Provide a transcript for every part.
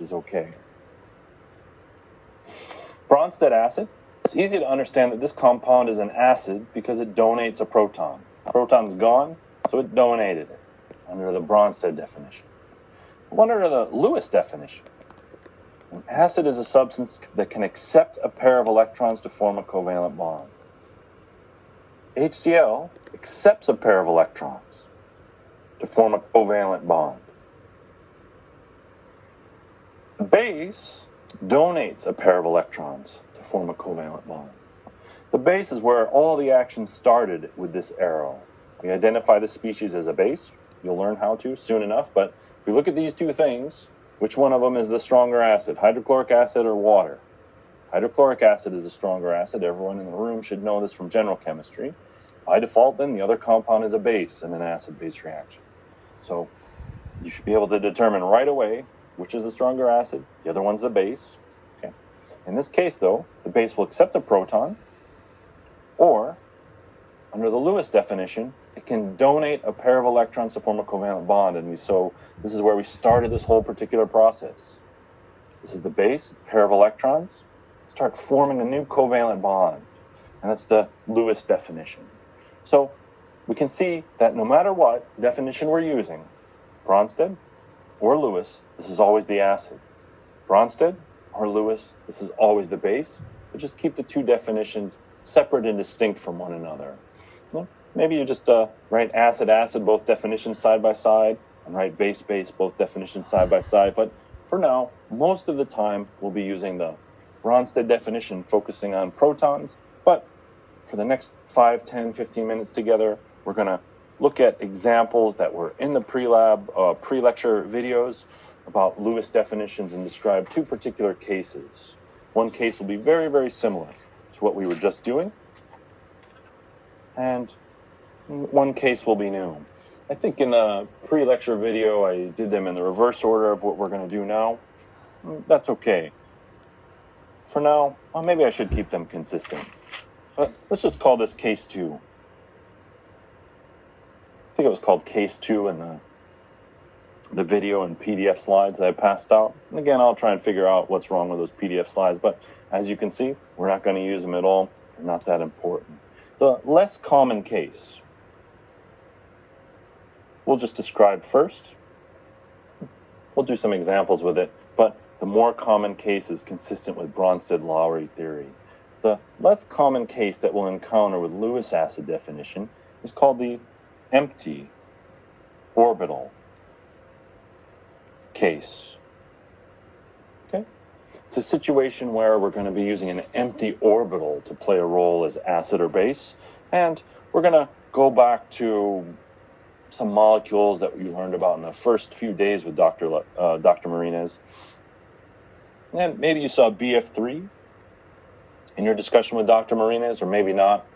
is okay. Bronsted acid. It's easy to understand that this compound is an acid because it donates a proton. The proton's gone, so it donated it under the Bronsted definition. Under the Lewis definition, an acid is a substance that can accept a pair of electrons to form a covalent bond. HCl accepts a pair of electrons to form a covalent bond. The base donates a pair of electrons to form a covalent bond. The base is where all the action started with this arrow. We identify the species as a base. You'll learn how to soon enough, but if we look at these two things, which one of them is the stronger acid, hydrochloric acid or water? Hydrochloric acid is the stronger acid. Everyone in the room should know this from general chemistry. By default, then, the other compound is a base in an acid-base reaction. So you should be able to determine right away which is the stronger acid, the other one's the base. Okay. In this case, though, the base will accept a proton, or, under the Lewis definition, it can donate a pair of electrons to form a covalent bond. And so this is where we started this whole particular process. This is the base, a pair of electrons, start forming a new covalent bond. And that's the Lewis definition. So we can see that no matter what definition we're using, Bronsted or Lewis, this is always the acid. Bronsted or Lewis, this is always the base. But just keep the two definitions separate and distinct from one another. Well, maybe you just write acid, both definitions side by side, and write base, both definitions side by side. But for now, most of the time, we'll be using the Bronsted definition, focusing on protons. But for the next 5, 10, 15 minutes together, we're going to look at examples that were in the pre-lab, pre-lecture videos about Lewis definitions and describe two particular cases. One case will be very, very similar to what we were just doing, and one case will be new. I think in the pre-lecture video, I did them in the reverse order of what we're going to do now. That's okay. For now, well, maybe I should keep them consistent. But let's just call this case 2. I think it was called case 2 in the video and PDF slides that I passed out. And again, I'll try and figure out what's wrong with those PDF slides. But as you can see, we're not going to use them at all. They're not that important. The less common case, we'll just describe first. We'll do some examples with it. But the more common case is consistent with Bronsted-Lowry theory. The less common case that we'll encounter with Lewis acid definition is called the empty orbital case. Okay? It's a situation where we're going to be using an empty orbital to play a role as acid or base, and we're going to go back to some molecules that we learned about in the first few days with Dr. Martinez. And maybe you saw BF3 in your discussion with Dr. Martinez, or maybe not.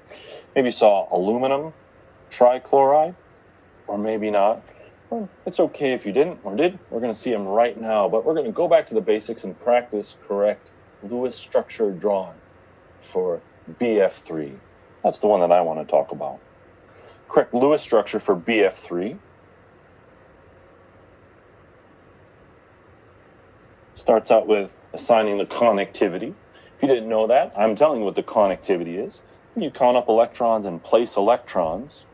Maybe you saw aluminum trichloride, or maybe not. Well, it's okay if you didn't or did. We're going to see them right now, but we're going to go back to the basics and practice correct Lewis structure drawn for BF3. That's the one that I want to talk about. Correct Lewis structure for BF3 starts out with assigning the connectivity. If you didn't know that, I'm telling you what the connectivity is. You count up electrons and place electrons.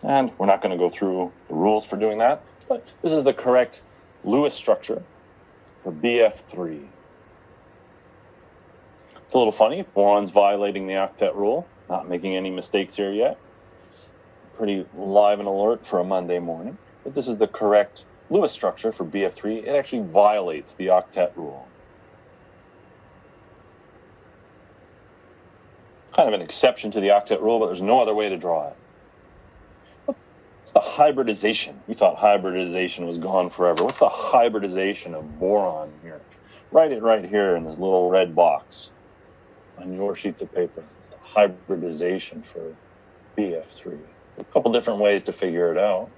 And we're not going to go through the rules for doing that, but this is the correct Lewis structure for BF3. It's a little funny. Boron's violating the octet rule. Not making any mistakes here yet. Pretty live and alert for a Monday morning. But this is the correct Lewis structure for BF3. It actually violates the octet rule. Kind of an exception to the octet rule, but there's no other way to draw it. It's the hybridization. We thought hybridization was gone forever. What's the hybridization of boron here? Write it right here in this little red box on your sheets of paper. It's the hybridization for BF3. A couple different ways to figure it out.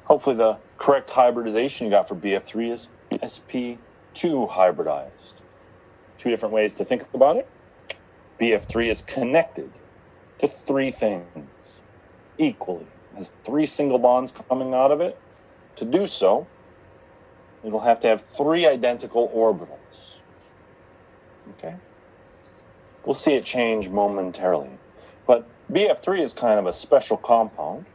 Hopefully the correct hybridization you got for BF3 is sp2 hybridized. Two different ways to think about it. BF3 is connected to three things equally. It has three single bonds coming out of it. To do so, it'll have to have 3 identical orbitals. Okay? We'll see it change momentarily. But BF3 is kind of a special compound.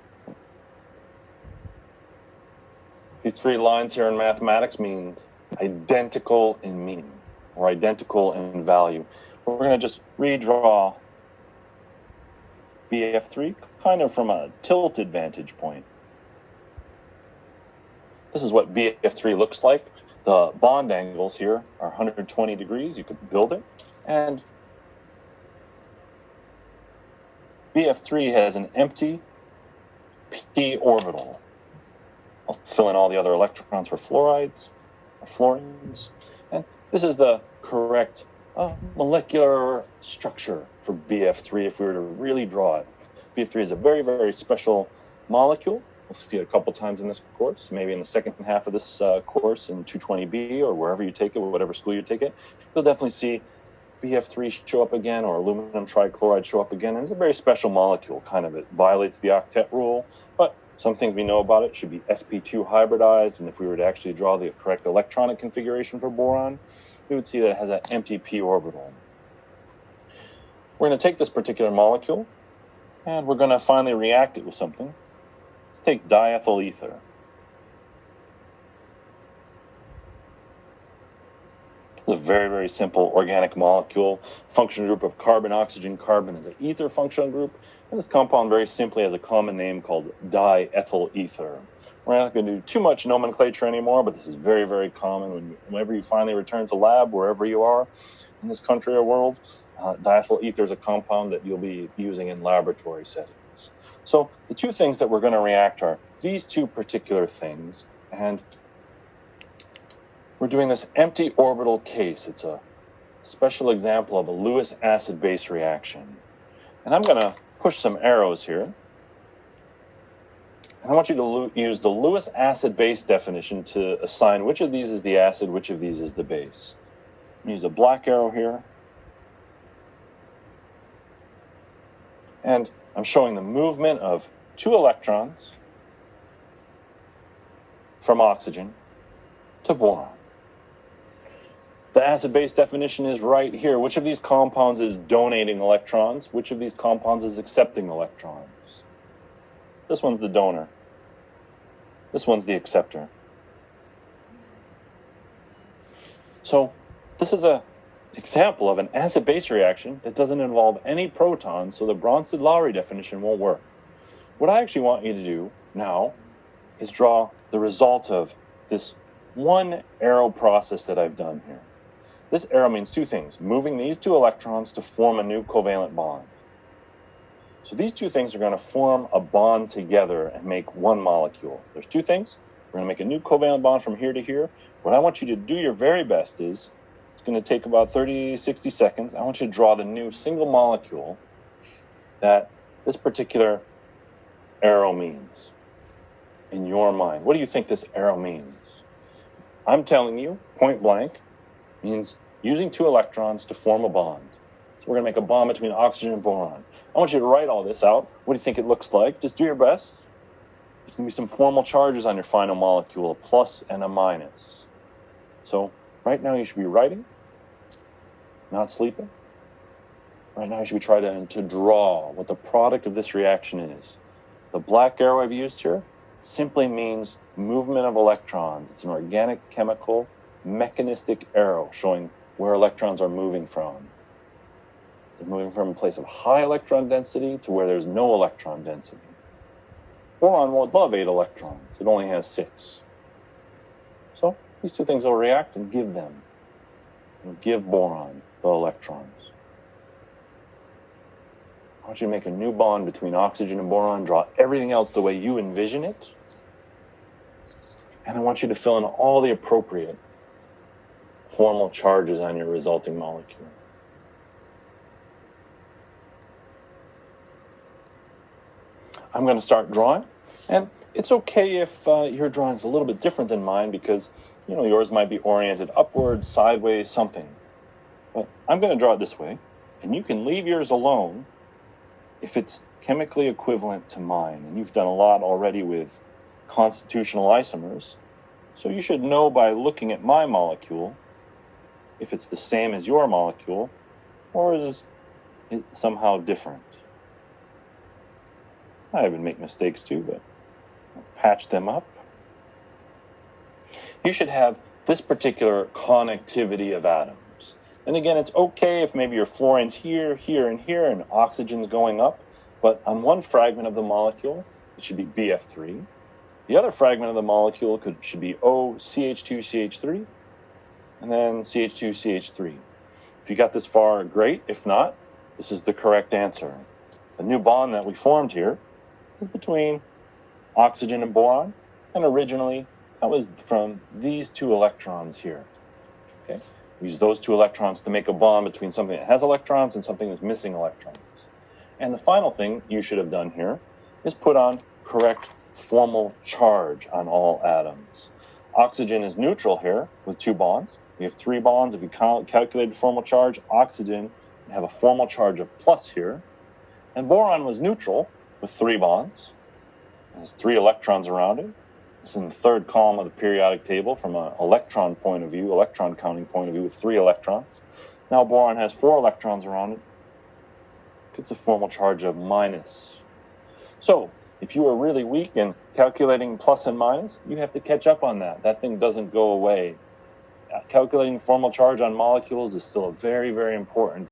These 3 lines here in mathematics mean identical in meaning, or identical in value. We're going to just redraw BF3 kind of from a tilted vantage point. This is what BF3 looks like. The bond angles here are 120 degrees. You could build it. And BF3 has an empty p orbital. I'll fill in all the other electrons for fluorides, or fluorines. And this is the correct molecular structure for BF3 if we were to really draw it. BF3 is a very, very special molecule. We'll see it a couple times in this course, maybe in the second half of this course in 220B or wherever you take it, whatever school you take it. You'll definitely see BF3 show up again, or aluminum trichloride show up again. And it's a very special molecule, kind of. It violates the octet rule, but some things we know about it should be sp2 hybridized, and if we were to actually draw the correct electronic configuration for boron, we would see that it has an empty p orbital. We're going to take this particular molecule, and we're going to finally react it with something. Let's take diethyl ether. It's a very, very simple organic molecule. Functional group of carbon, oxygen, carbon is an ether functional group. And this compound very simply has a common name called diethyl ether. We're not going to do too much nomenclature anymore, but this is very, very common. Whenever you finally return to lab, wherever you are in this country or world, diethyl ether is a compound that you'll be using in laboratory settings. So the 2 things that we're going to react are these 2 particular things, and we're doing this empty orbital case. It's a special example of a Lewis acid-base reaction. And I'm going to push some arrows here. And I want you to use the Lewis acid-base definition to assign which of these is the acid, which of these is the base. Use a black arrow here. And I'm showing the movement of 2 electrons from oxygen to boron. The acid-base definition is right here. Which of these compounds is donating electrons? Which of these compounds is accepting electrons? This one's the donor. This one's the acceptor. So this is an example of an acid-base reaction that doesn't involve any protons, so the Bronsted-Lowry definition won't work. What I actually want you to do now is draw the result of this 1 arrow process that I've done here. This arrow means 2 things: moving these 2 electrons to form a new covalent bond. So these 2 things are going to form a bond together and make 1 molecule. There's 2 things. We're going to make a new covalent bond from here to here. What I want you to do your very best is, it's going to take about 30, 60 seconds. I want you to draw the new single molecule that this particular arrow means in your mind. What do you think this arrow means? I'm telling you, point blank, means using 2 electrons to form a bond. So we're going to make a bond between oxygen and boron. I want you to write all this out. What do you think it looks like? Just do your best. There's going to be some formal charges on your final molecule, a plus and a minus. So right now you should be writing, not sleeping. Right now you should be trying to draw what the product of this reaction is. The black arrow I've used here simply means movement of electrons. It's an organic, chemical, mechanistic arrow showing where electrons are moving from. It's moving from a place of high electron density to where there's no electron density. Boron won't love 8 electrons. It only has 6. So these 2 things will react and give them. And give boron the electrons. I want you to make a new bond between oxygen and boron, draw everything else the way you envision it. And I want you to fill in all the appropriate formal charges on your resulting molecule. I'm going to start drawing, and it's okay if your drawing is a little bit different than mine, because yours might be oriented upward, sideways, something. But I'm going to draw it this way, and you can leave yours alone if it's chemically equivalent to mine. And you've done a lot already with constitutional isomers, So you should know by looking at my molecule if it's the same as your molecule or is it somehow different. I even make mistakes too, but I'll patch them up. You should have this particular connectivity of atoms. And again, it's okay if maybe your fluorine's here, here, and here, and oxygen's going up, but on one fragment of the molecule, it should be BF3. The other fragment of the molecule should be OCH2CH3, and then CH2CH3. If you got this far, great. If not, this is the correct answer. The new bond that we formed here is between oxygen and boron, and originally that was from these two electrons here. Okay, we use those two electrons to make a bond between something that has electrons and something that's missing electrons. And the final thing you should have done here is put on correct formal charge on all atoms. Oxygen is neutral here with 2 bonds. We have 3 bonds. If you calculate formal charge, oxygen would have a formal charge of plus here. And boron was neutral with 3 bonds. It has 3 electrons around it. It's in the 3rd column of the periodic table from an electron point of view, electron counting point of view, with 3 electrons. Now boron has 4 electrons around it. It's a formal charge of minus. So if you are really weak in calculating plus and minus, you have to catch up on that. That thing doesn't go away. Calculating formal charge on molecules is still a very, very important